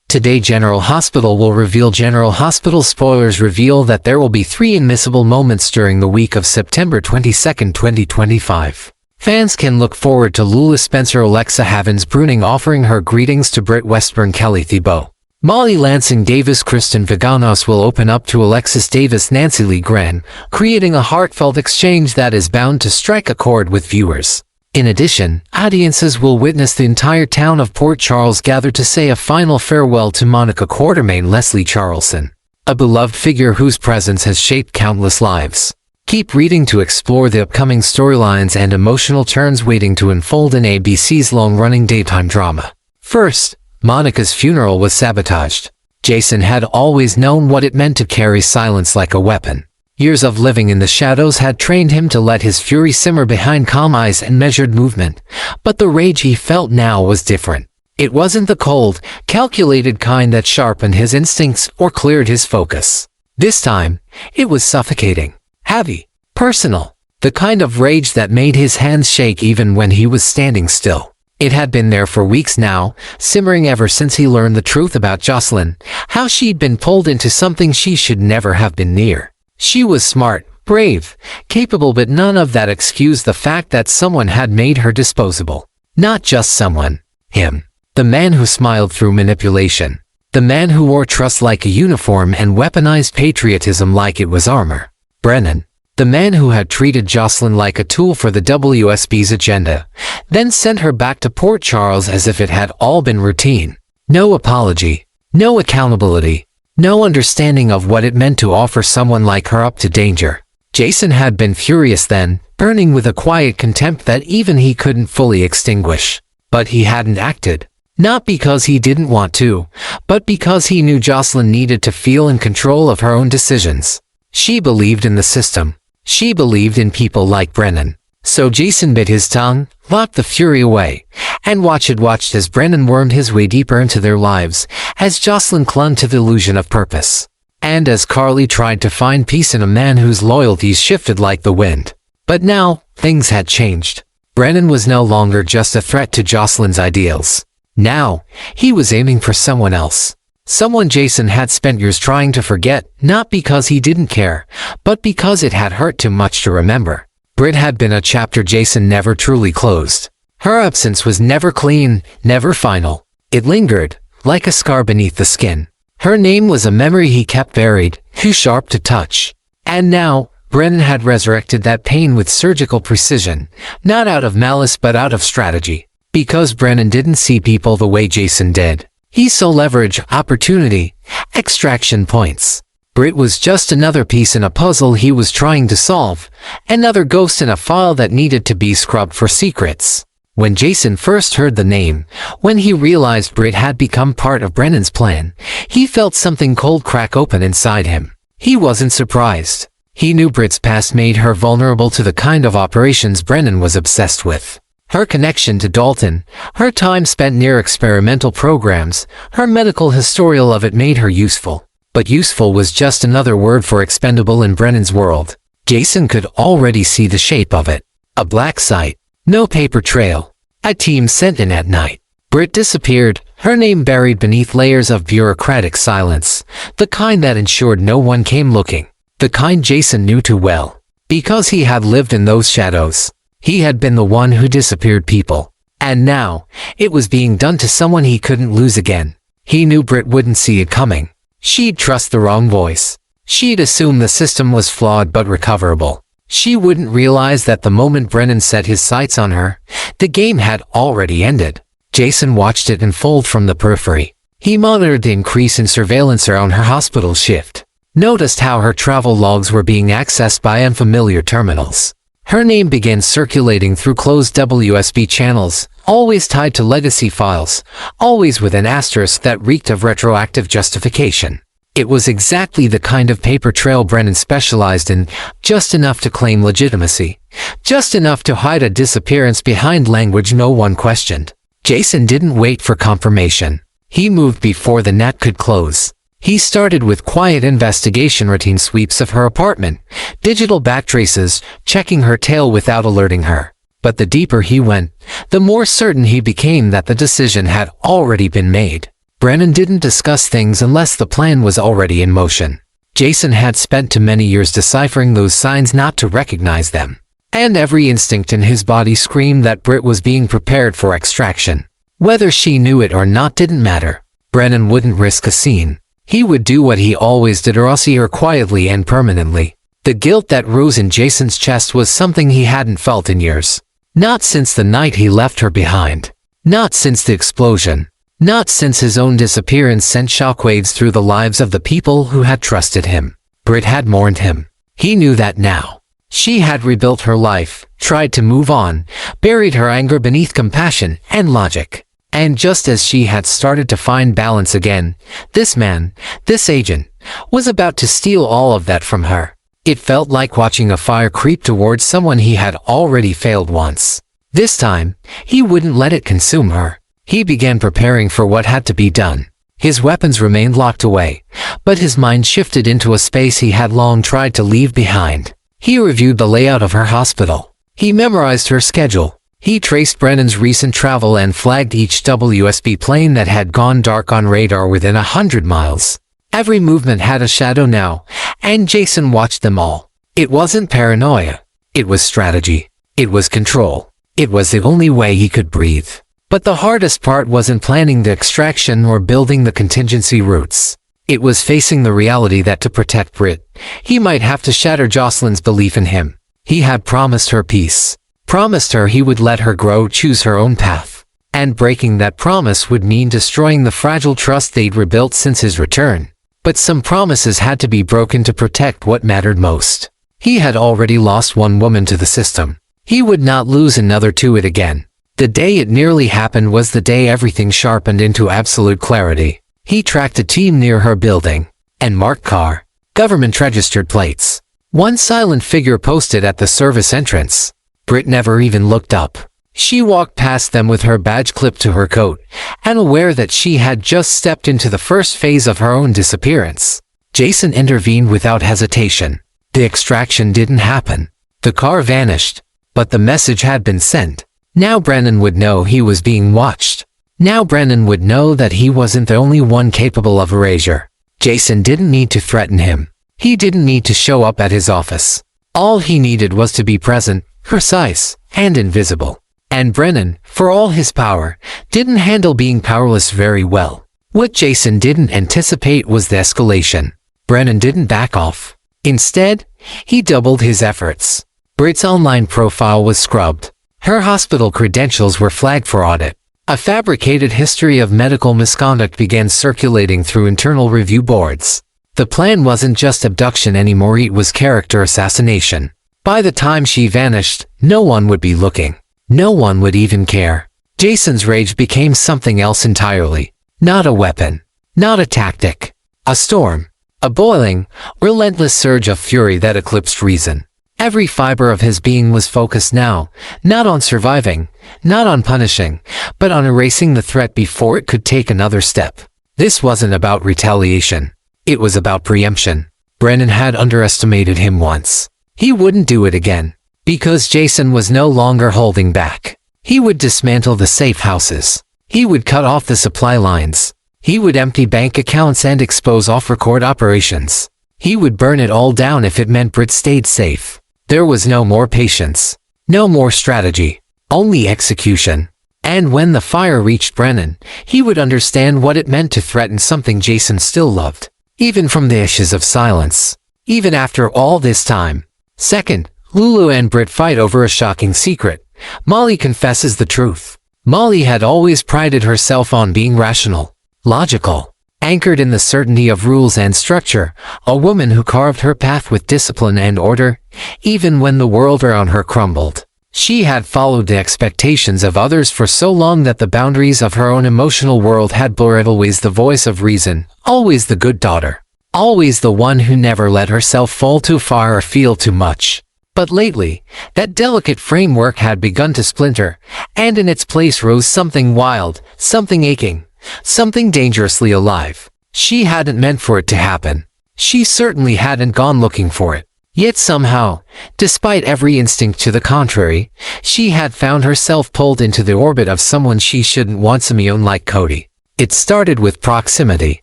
Today General Hospital will reveal General Hospital spoilers reveal that there will be 3 unmissable moments during the week of September 22, 2025. Fans can look forward to Lula Spencer Alexa Havens Bruning offering her greetings to Brit Westburn Kelly Thibault. Molly Lansing Davis Kristen Viganos will open up to Alexis Davis Nancy Lee Gren, creating a heartfelt exchange that is bound to strike a chord with viewers. In addition, audiences will witness the entire town of Port Charles gather to say a final farewell to Monica Quartermain Leslie Charleson, a beloved figure whose presence has shaped countless lives. Keep reading to explore the upcoming storylines and emotional turns waiting to unfold in ABC's long-running daytime drama. First, Monica's funeral was sabotaged. Jason had always known what it meant to carry silence like a weapon. Years of living in the shadows had trained him to let his fury simmer behind calm eyes and measured movement. But the rage he felt now was different. It wasn't the cold, calculated kind that sharpened his instincts or cleared his focus. This time, it was suffocating, heavy, personal, the kind of rage that made his hands shake even when he was standing still. It had been there for weeks now, simmering ever since he learned the truth about Jocelyn, how she'd been pulled into something she should never have been near. She was smart, brave, capable, but none of that excused the fact that someone had made her disposable. Not just someone, him. The man who smiled through manipulation. The man who wore trust like a uniform and weaponized patriotism like it was armor. Brennan. The man who had treated Jocelyn like a tool for the WSB's agenda, then sent her back to Port Charles as if it had all been routine. No apology, no accountability, no understanding of what it meant to offer someone like her up to danger. Jason had been furious then, burning with a quiet contempt that even he couldn't fully extinguish. But he hadn't acted. Not because he didn't want to, but because he knew Jocelyn needed to feel in control of her own decisions. She believed in the system. She believed in people like Brennan. So Jason bit his tongue, locked the fury away, and watched as Brennan wormed his way deeper into their lives, as Jocelyn clung to the illusion of purpose. And as Carly tried to find peace in a man whose loyalties shifted like the wind. But now, things had changed. Brennan was no longer just a threat to Jocelyn's ideals. Now, he was aiming for someone else. Someone Jason had spent years trying to forget, not because he didn't care, but because it had hurt too much to remember. Brit had been a chapter Jason never truly closed. Her absence was never clean, never final. It lingered, like a scar beneath the skin. Her name was a memory he kept buried, too sharp to touch. And now, Brennan had resurrected that pain with surgical precision, not out of malice but out of strategy. Because Brennan didn't see people the way Jason did. He saw leverage, opportunity, extraction points. Brit was just another piece in a puzzle he was trying to solve, another ghost in a file that needed to be scrubbed for secrets. When Jason first heard the name, when he realized Brit had become part of Brennan's plan, he felt something cold crack open inside him. He wasn't surprised. He knew Brit's past made her vulnerable to the kind of operations Brennan was obsessed with. Her connection to Dalton, her time spent near experimental programs, her medical historial of it made her useful. But useful was just another word for expendable in Brennan's world. Jason could already see the shape of it. A black site. No paper trail. A team sent in at night. Brit disappeared, her name buried beneath layers of bureaucratic silence. The kind that ensured no one came looking. The kind Jason knew too well. Because he had lived in those shadows. He had been the one who disappeared people. And now, it was being done to someone he couldn't lose again. He knew Brit wouldn't see it coming. She'd trust the wrong voice. She'd assume the system was flawed but recoverable. She wouldn't realize that the moment Brennan set his sights on her, the game had already ended. Jason watched it unfold from the periphery. He monitored the increase in surveillance around her hospital shift. Noticed how her travel logs were being accessed by unfamiliar terminals. Her name began circulating through closed WSB channels, always tied to legacy files, always with an asterisk that reeked of retroactive justification. It was exactly the kind of paper trail Brennan specialized in, just enough to claim legitimacy, just enough to hide a disappearance behind language no one questioned. Jason didn't wait for confirmation. He moved before the net could close. He started with quiet investigation routine sweeps of her apartment, digital backtraces, checking her tail without alerting her. But the deeper he went, the more certain he became that the decision had already been made. Brennan didn't discuss things unless the plan was already in motion. Jason had spent too many years deciphering those signs not to recognize them. And every instinct in his body screamed that Brit was being prepared for extraction. Whether she knew it or not didn't matter. Brennan wouldn't risk a scene. He would do what he always did, or see her quietly and permanently. The guilt that rose in Jason's chest was something he hadn't felt in years. Not since the night he left her behind. Not since the explosion. Not since his own disappearance sent shockwaves through the lives of the people who had trusted him. Brit had mourned him. He knew that now. She had rebuilt her life, tried to move on, buried her anger beneath compassion and logic. And just as she had started to find balance again, this man, this agent, was about to steal all of that from her. It felt like watching a fire creep towards someone he had already failed once. This time, he wouldn't let it consume her. He began preparing for what had to be done. His weapons remained locked away, but his mind shifted into a space he had long tried to leave behind. He reviewed the layout of her hospital. He memorized her schedule. He traced Brennan's recent travel and flagged each WSB plane that had gone dark on radar within 100 miles. Every movement had a shadow now, and Jason watched them all. It wasn't paranoia. It was strategy. It was control. It was the only way he could breathe. But the hardest part wasn't planning the extraction or building the contingency routes. It was facing the reality that to protect Brit, he might have to shatter Jocelyn's belief in him. He had promised her peace. Promised her he would let her grow, choose her own path. And breaking that promise would mean destroying the fragile trust they'd rebuilt since his return. But some promises had to be broken to protect what mattered most. He had already lost one woman to the system. He would not lose another to it again. The day it nearly happened was the day everything sharpened into absolute clarity. He tracked a team near her building. And marked car. Government-registered plates. One silent figure posted at the service entrance. Brit never even looked up. She walked past them with her badge clipped to her coat, and aware that she had just stepped into the first phase of her own disappearance. Jason intervened without hesitation. The extraction didn't happen. The car vanished. But the message had been sent. Now Brennan would know he was being watched. Now Brennan would know that he wasn't the only one capable of erasure. Jason didn't need to threaten him. He didn't need to show up at his office. All he needed was to be present, precise, and invisible. And Brennan, for all his power, didn't handle being powerless very well. What Jason didn't anticipate was the escalation. Brennan didn't back off. Instead, he doubled his efforts. Brit's online profile was scrubbed. Her hospital credentials were flagged for audit. A fabricated history of medical misconduct began circulating through internal review boards. The plan wasn't just abduction anymore, it was character assassination. By the time she vanished, no one would be looking. No one would even care. Jason's rage became something else entirely. Not a weapon. Not a tactic. A storm. A boiling, relentless surge of fury that eclipsed reason. Every fiber of his being was focused now, not on surviving, not on punishing, but on erasing the threat before it could take another step. This wasn't about retaliation. It was about preemption. Brennan had underestimated him once. He wouldn't do it again. Because Jason was no longer holding back. He would dismantle the safe houses. He would cut off the supply lines. He would empty bank accounts and expose off-record operations. He would burn it all down if it meant Brit stayed safe. There was no more patience. No more strategy. Only execution. And when the fire reached Brennan, he would understand what it meant to threaten something Jason still loved. Even from the ashes of silence. Even after all this time. Second, Lulu and Brit fight over a shocking secret. Molly confesses the truth. Molly had always prided herself on being rational. Logical. Anchored in the certainty of rules and structure, a woman who carved her path with discipline and order, even when the world around her crumbled. She had followed the expectations of others for so long that the boundaries of her own emotional world had blurred. Always the voice of reason, always the good daughter, always the one who never let herself fall too far or feel too much. But lately, that delicate framework had begun to splinter, and in its place rose something wild, something aching. Something dangerously alive. She hadn't meant for it to happen. She certainly hadn't gone looking for it. Yet somehow, despite every instinct to the contrary, she had found herself pulled into the orbit of someone she shouldn't want, someone like Cody. It started with proximity,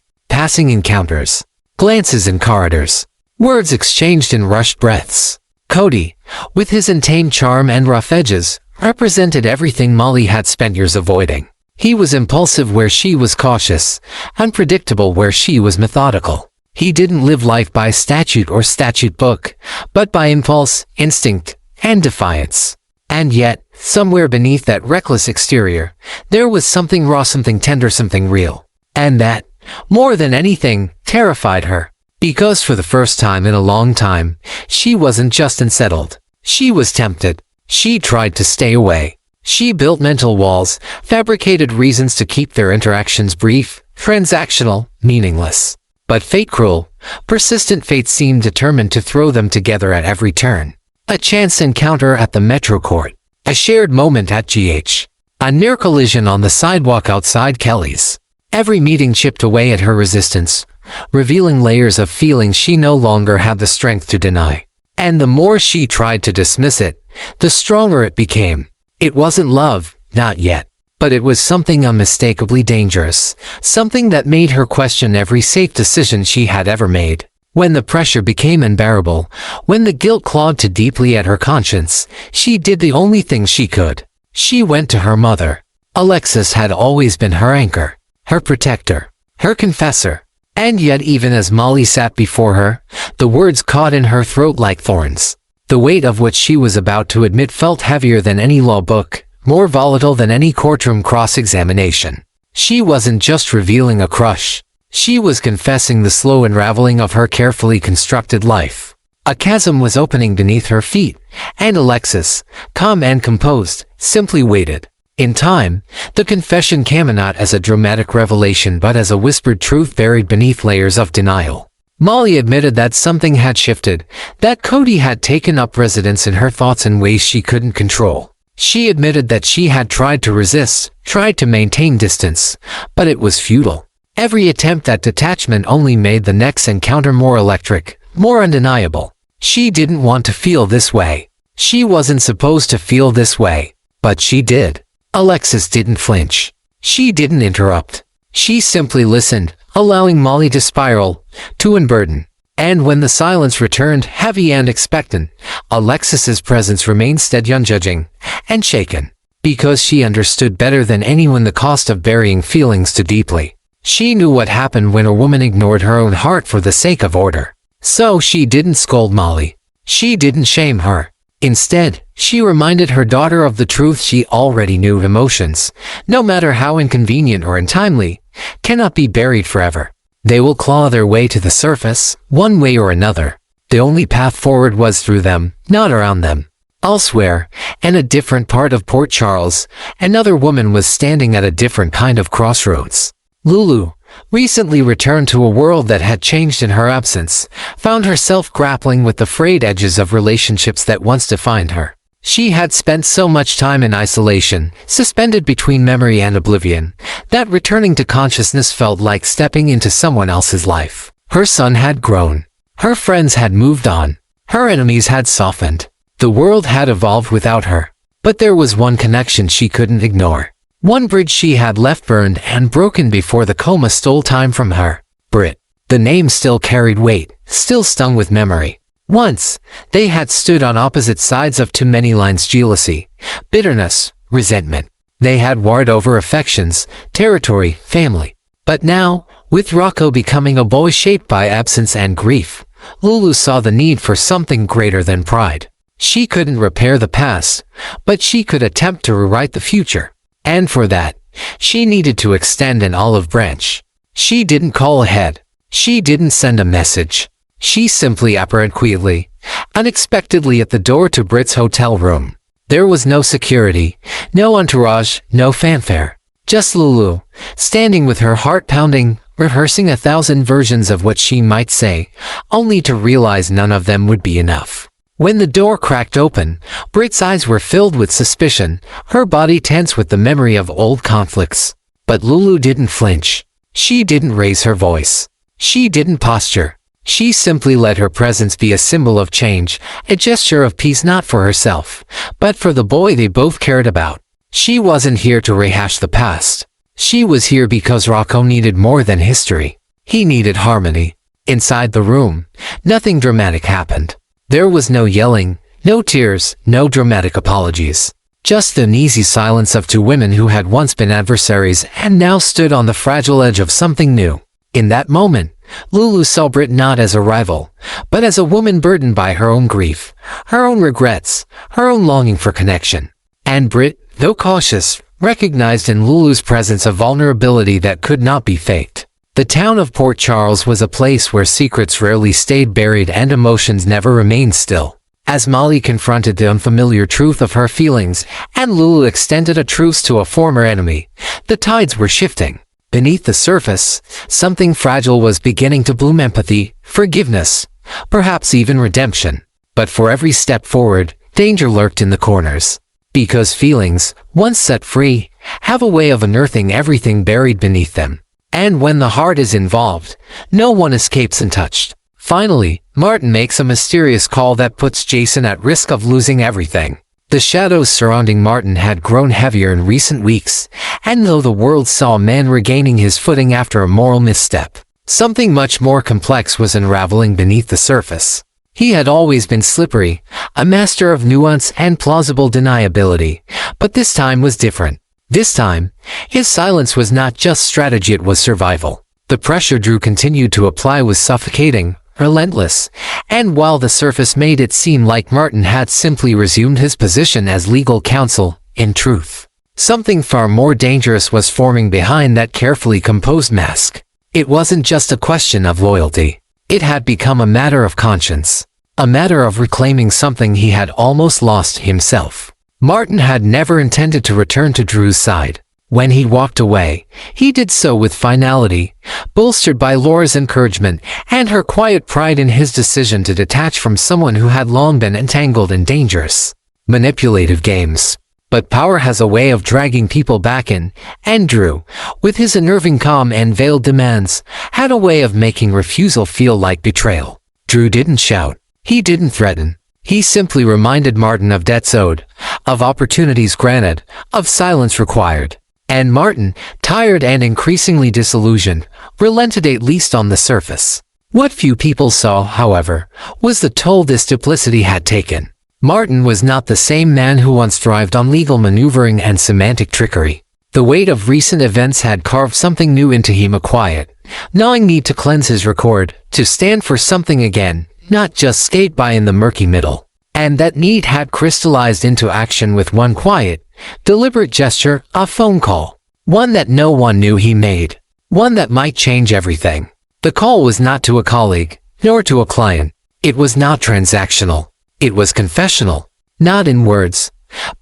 passing encounters, glances in corridors, words exchanged in rushed breaths. Cody, with his inane charm and rough edges, represented everything Molly had spent years avoiding. He was impulsive where she was cautious, unpredictable where she was methodical. He didn't live life by statute or statute book, but by impulse, instinct, and defiance. And yet, somewhere beneath that reckless exterior, there was something raw, something tender, something real. And that, more than anything, terrified her. Because for the first time in a long time, she wasn't just unsettled. She was tempted. She tried to stay away. She built mental walls, fabricated reasons to keep their interactions brief, transactional, meaningless. But fate cruel, persistent fate seemed determined to throw them together at every turn. A chance encounter at the Metro Court. A shared moment at GH. A near collision on the sidewalk outside Kelly's. Every meeting chipped away at her resistance, revealing layers of feelings she no longer had the strength to deny. And the more she tried to dismiss it, the stronger it became. It wasn't love, not yet. But it was something unmistakably dangerous, something that made her question every safe decision she had ever made. When the pressure became unbearable, when the guilt clawed too deeply at her conscience, she did the only thing she could. She went to her mother. Alexis had always been her anchor, her protector, her confessor. And yet even as Molly sat before her, the words caught in her throat like thorns. The weight of what she was about to admit felt heavier than any law book, more volatile than any courtroom cross-examination. She wasn't just revealing a crush. She was confessing the slow unraveling of her carefully constructed life. A chasm was opening beneath her feet, and Alexis, calm and composed, simply waited. In time, the confession came not as a dramatic revelation but as a whispered truth buried beneath layers of denial. Molly admitted that something had shifted, that Cody had taken up residence in her thoughts in ways she couldn't control. She admitted that she had tried to resist, tried to maintain distance, but it was futile. Every attempt at detachment only made the next encounter more electric, more undeniable. She didn't want to feel this way. She wasn't supposed to feel this way, but she did. Alexis didn't flinch. She didn't interrupt. She simply listened, allowing Molly to spiral, to unburden. And when the silence returned, heavy and expectant, Alexis's presence remained steady, unjudging, and shaken. Because she understood better than anyone the cost of burying feelings too deeply. She knew what happened when a woman ignored her own heart for the sake of order. So she didn't scold Molly. She didn't shame her. Instead, she reminded her daughter of the truth she already knew: emotions, no matter how inconvenient or untimely, cannot be buried forever. They will claw their way to the surface, one way or another. The only path forward was through them, not around them. Elsewhere, in a different part of Port Charles, another woman was standing at a different kind of crossroads. Lulu, recently returned to a world that had changed in her absence, found herself grappling with the frayed edges of relationships that once defined her. She had spent so much time in isolation, suspended between memory and oblivion, that returning to consciousness felt like stepping into someone else's life. Her son had grown. Her friends had moved on. Her enemies had softened. The world had evolved without her. But there was one connection she couldn't ignore. One bridge she had left burned and broken before the coma stole time from her. Brit. The name still carried weight, still stung with memory. Once, they had stood on opposite sides of too many lines: jealousy, bitterness, resentment. They had warred over affections, territory, family. But now, with Rocco becoming a boy shaped by absence and grief, Lulu saw the need for something greater than pride. She couldn't repair the past, but she could attempt to rewrite the future. And for that, she needed to extend an olive branch. She didn't call ahead. She didn't send a message. She simply appeared quietly, unexpectedly at the door to Brit's hotel room. There was no security, no entourage, no fanfare. Just Lulu, standing with her heart pounding, rehearsing 1,000 versions of what she might say, only to realize none of them would be enough. When the door cracked open, Brit's eyes were filled with suspicion, her body tense with the memory of old conflicts. But Lulu didn't flinch. She didn't raise her voice. She didn't posture. She simply let her presence be a symbol of change, a gesture of peace, not for herself, but for the boy they both cared about. She wasn't here to rehash the past. She was here because Rocco needed more than history. He needed harmony. Inside the room, nothing dramatic happened. There was no yelling, no tears, no dramatic apologies. Just an easy silence of two women who had once been adversaries and now stood on the fragile edge of something new. In that moment, Lulu saw Brit not as a rival, but as a woman burdened by her own grief, her own regrets, her own longing for connection. And Brit, though cautious, recognized in Lulu's presence a vulnerability that could not be faked. The town of Port Charles was a place where secrets rarely stayed buried and emotions never remained still. As Molly confronted the unfamiliar truth of her feelings and Lulu extended a truce to a former enemy, the tides were shifting. Beneath the surface, something fragile was beginning to bloom: empathy, forgiveness, perhaps even redemption. But for every step forward, danger lurked in the corners. Because feelings, once set free, have a way of unearthing everything buried beneath them. And when the heart is involved, no one escapes untouched. Finally, Martin makes a mysterious call that puts Jason at risk of losing everything. The shadows surrounding Martin had grown heavier in recent weeks, and though the world saw a man regaining his footing after a moral misstep, something much more complex was unraveling beneath the surface. He had always been slippery, a master of nuance and plausible deniability, but this time was different. This time, his silence was not just strategy, it was survival. The pressure Drew continued to apply was suffocating, relentless, and while the surface made it seem like Martin had simply resumed his position as legal counsel, in truth, something far more dangerous was forming behind that carefully composed mask. It wasn't just a question of loyalty. It had become a matter of conscience, a matter of reclaiming something he had almost lost himself. Martin had never intended to return to Drew's side. When he walked away, he did so with finality, bolstered by Laura's encouragement and her quiet pride in his decision to detach from someone who had long been entangled in dangerous, manipulative games. But power has a way of dragging people back in, and Drew, with his unnerving calm and veiled demands, had a way of making refusal feel like betrayal. Drew didn't shout. He didn't threaten. He simply reminded Martin of debts owed, of opportunities granted, of silence required. And Martin, tired and increasingly disillusioned, relented, at least on the surface. What few people saw, however, was the toll this duplicity had taken. Martin was not the same man who once thrived on legal maneuvering and semantic trickery. The weight of recent events had carved something new into him, a quiet, gnawing need to cleanse his record, to stand for something again, not just skate by in the murky middle. And that need had crystallized into action with one quiet, deliberate gesture, a phone call. One that no one knew he made. One that might change everything. The call was not to a colleague, nor to a client. It was not transactional. It was confessional. Not in words,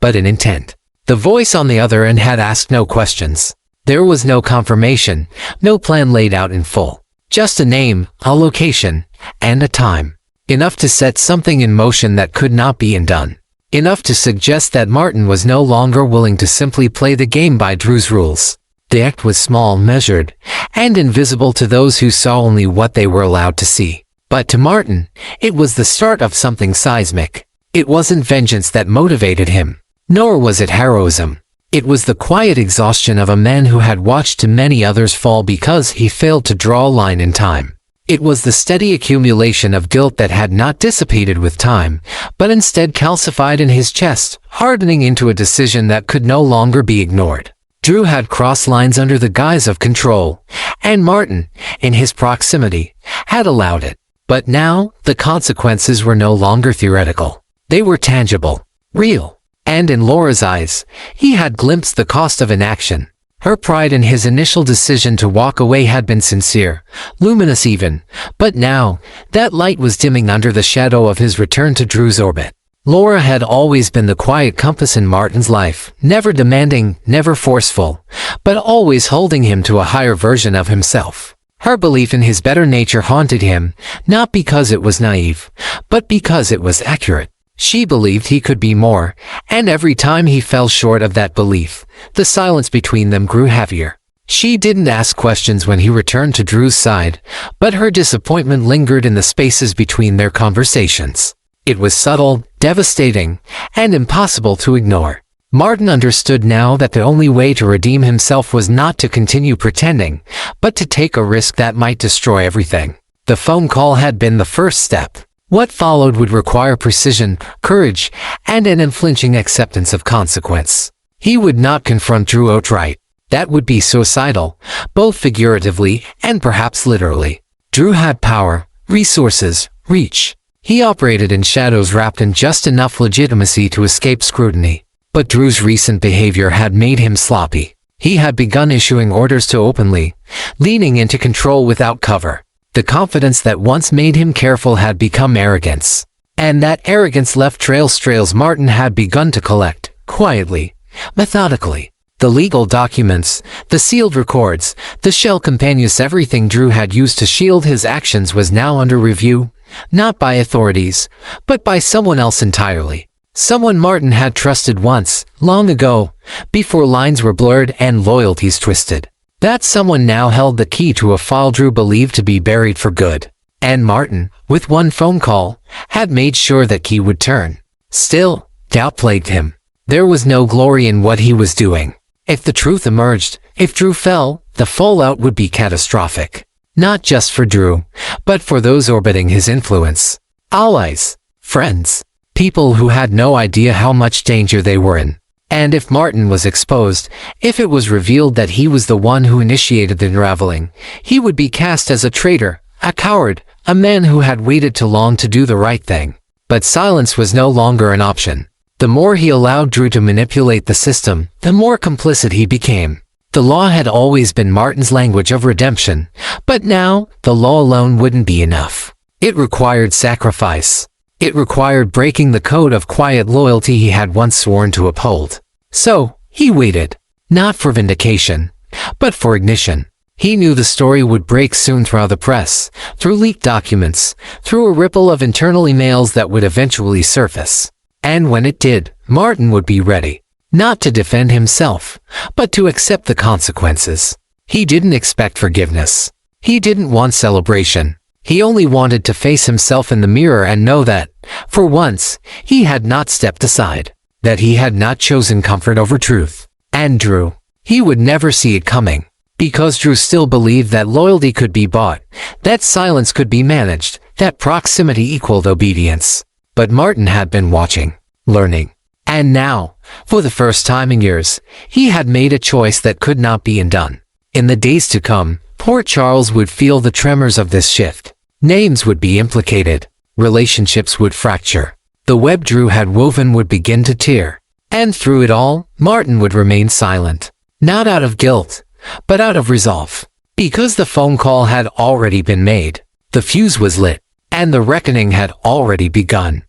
but in intent. The voice on the other end had asked no questions. There was no confirmation, no plan laid out in full. Just a name, a location, and a time. Enough to set something in motion that could not be undone. Enough to suggest that Martin was no longer willing to simply play the game by Drew's rules. The act was small, measured, and invisible to those who saw only what they were allowed to see. But to Martin, it was the start of something seismic. It wasn't vengeance that motivated him, nor was it heroism. It was the quiet exhaustion of a man who had watched too many others fall because he failed to draw a line in time. It was the steady accumulation of guilt that had not dissipated with time, but instead calcified in his chest, hardening into a decision that could no longer be ignored. Drew had crossed lines under the guise of control, and Martin, in his proximity, had allowed it. But now, the consequences were no longer theoretical. They were tangible, real, and in Laura's eyes, he had glimpsed the cost of inaction. Her pride in his initial decision to walk away had been sincere, luminous even, but now, that light was dimming under the shadow of his return to Drew's orbit. Laura had always been the quiet compass in Martin's life, never demanding, never forceful, but always holding him to a higher version of himself. Her belief in his better nature haunted him, not because it was naive, but because it was accurate. She believed he could be more, and every time he fell short of that belief, the silence between them grew heavier. She didn't ask questions when he returned to Drew's side, but her disappointment lingered in the spaces between their conversations. It was subtle, devastating, and impossible to ignore. Martin understood now that the only way to redeem himself was not to continue pretending, but to take a risk that might destroy everything. The phone call had been the first step. What followed would require precision, courage, and an unflinching acceptance of consequence. He would not confront Drew outright. That would be suicidal, both figuratively and perhaps literally. Drew had power, resources, reach. He operated in shadows wrapped in just enough legitimacy to escape scrutiny. But Drew's recent behavior had made him sloppy. He had begun issuing orders too openly, leaning into control without cover. The confidence that once made him careful had become arrogance. And that arrogance left trails Martin had begun to collect, quietly, methodically. The legal documents, the sealed records, the shell companions, everything Drew had used to shield his actions was now under review, not by authorities, but by someone else entirely. Someone Martin had trusted once, long ago, before lines were blurred and loyalties twisted. That someone now held the key to a file Drew believed to be buried for good. And Martin, with one phone call, had made sure that key would turn. Still, doubt plagued him. There was no glory in what he was doing. If the truth emerged, if Drew fell, the fallout would be catastrophic. Not just for Drew, but for those orbiting his influence. Allies, friends, people who had no idea how much danger they were in. And if Martin was exposed, if it was revealed that he was the one who initiated the unraveling, he would be cast as a traitor, a coward, a man who had waited too long to do the right thing. But silence was no longer an option. The more he allowed Drew to manipulate the system, the more complicit he became. The law had always been Martin's language of redemption, but now, the law alone wouldn't be enough. It required sacrifice. It required breaking the code of quiet loyalty he had once sworn to uphold. So, he waited. Not for vindication, but for ignition. He knew the story would break soon through the press, through leaked documents, through a ripple of internal emails that would eventually surface. And when it did, Martin would be ready. Not to defend himself, but to accept the consequences. He didn't expect forgiveness. He didn't want celebration. He only wanted to face himself in the mirror and know that, for once, he had not stepped aside, that he had not chosen comfort over truth. And Drew, he would never see it coming, because Drew still believed that loyalty could be bought, that silence could be managed, that proximity equaled obedience. But Martin had been watching, learning. And now, for the first time in years, he had made a choice that could not be undone. In the days to come, poor Charles would feel the tremors of this shift. Names would be implicated. Relationships would fracture. The web Drew had woven would begin to tear. And through it all, Martin would remain silent. Not out of guilt, but out of resolve. Because the phone call had already been made. The fuse was lit. And the reckoning had already begun.